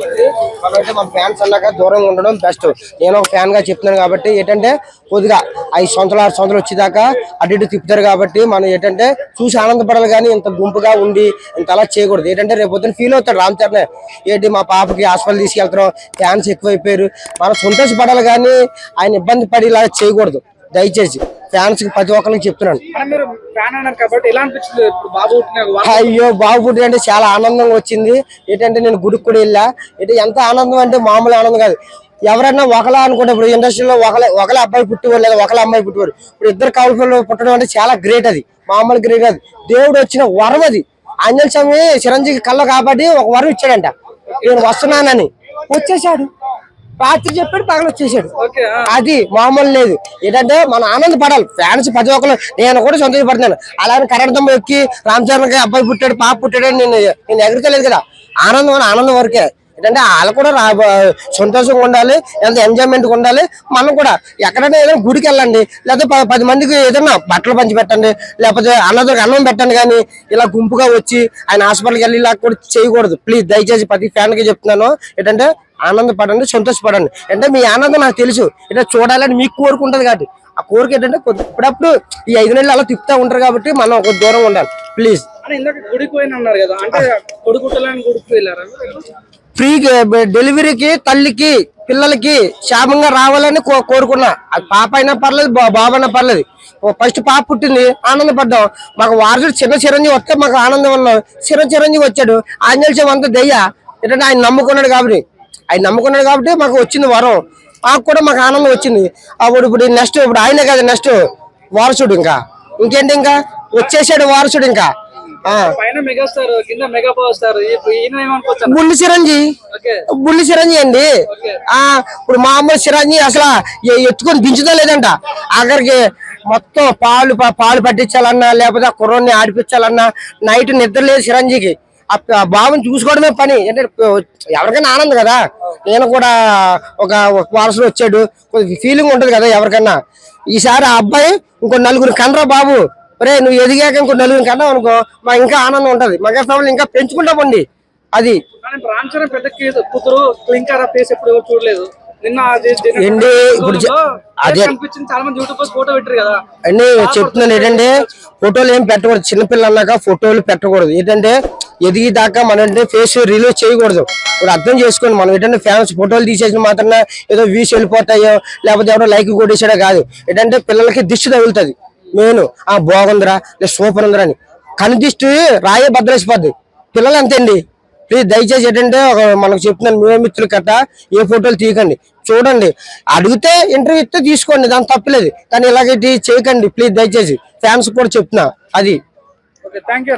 కాబట్టి మనమైతే మన ఫ్యాన్స్ అన్నాక దూరంగా ఉండడం బెస్ట్. నేను ఒక ఫ్యాన్ గా చెప్తున్నాను కాబట్టి ఏంటంటే కొద్దిగా 5 సంవత్సరాలు 6 సంవత్సరాలు వచ్చేదాకా అటు ఇటు తిప్పుతారు కాబట్టి మనం ఏంటంటే చూసి ఆనందపడాలి కానీ ఇంత గుంపుగా ఉండి ఇంత అలా చేయకూడదు. ఏంటంటే రేపు పొద్దున ఫీల్ అవుతాడు రామ్ చరణ్, ఏంటి మా పాపకి హాస్పిటల్ తీసుకెళ్తాం, ఫ్యాన్స్ ఎక్కువైపోయారు, మనం సంతోషపడాలి కానీ ఆయన ఇబ్బంది పడి ఇలా చేయకూడదు. దయచేసి ఫ్యాన్స్ కి ప్రతి ఒక్కరికి చెప్తున్నాను. అయ్యో బాబు పుట్టి అంటే చాలా ఆనందంగా వచ్చింది. ఏంటంటే నేను గుడికి కూడా వెళ్ళా. ఎంత ఆనందం అంటే మామూలు ఆనందం కాదు. ఎవరైనా ఒకలా అనుకుంటే ఇప్పుడు ఇండస్ట్రీలో ఒకలే అబ్బాయి పుట్టివారు లేదా ఒకలే అమ్మాయి పుట్టివారు, ఇప్పుడు ఇద్దరు కౌలు పుట్టడం అంటే చాలా గ్రేట్. అది మామూలు గ్రేట్ కాదు, దేవుడు వచ్చిన వరం అది. ఆంజనేయ స్వామి చిరంజీవి కళ్ళ కాబట్టి ఒక వరం ఇచ్చాడంట, నేను వస్తున్నానని. వచ్చేసాడు, రాత్రి చెప్పాడు, పగలు వచ్చేసాడు. అది మామూలు లేదు. ఏంటంటే మనం ఆనందపడాలి ఫ్యాన్స్ ప్రతి ఒక్కరు. నేను కూడా సంతోషపడుతున్నాను. అలానే కరెంట్ తంబ ఎక్కి రామ్ చరణ్ అబ్బాయి పుట్టాడు పాప పుట్టాడు నేను ఎగురుతలేదు కదా. ఆనందం వరకే. ఏంటంటే వాళ్ళు కూడా సంతోషంగా ఉండాలి, ఎంత ఎంజాయ్మెంట్ ఉండాలి. మనం కూడా ఎక్కడైనా ఏదైనా గుడికి వెళ్ళండి, లేకపోతే 10 మందికి ఏదైనా బట్టలు పంచి పెట్టండి, లేకపోతే అన్నం పెట్టండి. కానీ ఇలా గుంపుగా వచ్చి ఆయన హాస్పిటల్కి వెళ్ళి ఇలా కూడా చేయకూడదు. ప్లీజ్ దయచేసి ప్రతి ఫ్యాన్ కి చెప్తున్నాను. ఏంటంటే ఆనందపడండి, సంతోషపడండి. అంటే మీ ఆనందం నాకు తెలుసు, ఇట్లా చూడాలని మీకు కోరుకుంటది కాబట్టి ఆ కోరిక ఏంటంటే ఇప్పుడప్పుడు ఈ 5 నెలలు అలా తిప్పుతా ఉంటారు కాబట్టి మనం ఒక దూరం ఉండాలి ప్లీజ్. ఫ్రీ డెలివరీకి తల్లికి పిల్లలకి క్షేమంగా రావాలని కోరుకున్నా. అది పాప అయినా పర్లేదు, బాబు అయినా పర్లేదు. ఫస్ట్ పాప పుట్టింది, ఆనందపడ్డాం. మాకు వారసుడు చిరంజీవి వస్తే మాకు ఆనందం ఉన్నాం. చిరంజీవి వచ్చాడు, ఆంజనేయ స్వామి అంతా దయ్య. ఏంటంటే ఆయన నమ్ముకున్నాడు కాబట్టి మాకు వచ్చింది వరం. మాకు కూడా మాకు ఆనందం వచ్చింది. ఇప్పుడు నెక్స్ట్ ఇప్పుడు ఆయనే కదా నెక్స్ట్ వారసుడు. ఇంకేంటి, ఇంకా వచ్చేసాడు వారసుడు. ఇంకా బుల్లి చిరంజీవి అండి. ఇప్పుడు మామూలు చిరంజీవి అసలు ఎత్తుకొని దించుదా లేదంట. అక్కడికి మొత్తం పాలు పట్టించాలన్నా, లేకపోతే ఆ కుర్రాన్ని ఆడిపించాలన్నా నైట్ నిద్ర లేదు చిరంజీవికి. ఆ బాబుని చూసుకోవడమే పని. అంటే ఎవరికైనా ఆనందం కదా. నేను కూడా ఒక వారసుడు వచ్చాడు, ఫీలింగ్ ఉంటది కదా ఎవరికన్నా. ఈసారి ఆ అబ్బాయి ఇంకో 4 కనరా బాబు, రే నువ్వు ఎదిగాక ఇంకో 4 కన్నావు అనుకో, మాకు ఇంకా ఆనందం ఉంటది. మెగా ఫ్యామిలీ ఇంకా పెంచుకుంటామండి. అది ఏంటి ఇప్పుడు అదే అండి చెప్తున్నాను. ఏంటంటే ఫోటోలు ఏం పెట్టకూడదు, చిన్నపిల్లలు అన్నాక ఫోటోలు పెట్టకూడదు. ఏంటంటే ఎదిగిదాకా మనం అంటే ఫేస్ రిలీజ్ చేయకూడదు. ఇప్పుడు అర్థం చేసుకోండి. మనం ఏంటంటే ఫ్యాన్స్ ఫోటోలు తీసేసిన మాత్రం ఏదో వ్యూస్ వెళ్ళిపోతాయో, లేకపోతే ఎవరో లైక్ కొట్టేసాడో కాదు. ఏంటంటే పిల్లలకి దిష్టి తగులుతుంది. మెయిన్ బాగుందిరా లేదా సూపర్ ఉందిరా అని కనిదిష్టి రాయే బద్దలేసిపోద్ది. పిల్లలు అంతేండి. ప్లీజ్ దయచేసి ఏంటంటే మనకు చెప్తున్నాను, మేమే మిత్రులు కట్ట ఏ ఫోటోలు తీయకండి. చూడండి, అడిగితే ఇంటర్వ్యూ ఇస్తే తీసుకోండి, దాని తప్పలేదు. కానీ ఇలాగే చేయకండి ప్లీజ్ దయచేసి. ఫ్యాన్స్ కూడా చెప్తున్నా. అది థ్యాంక్ యూ.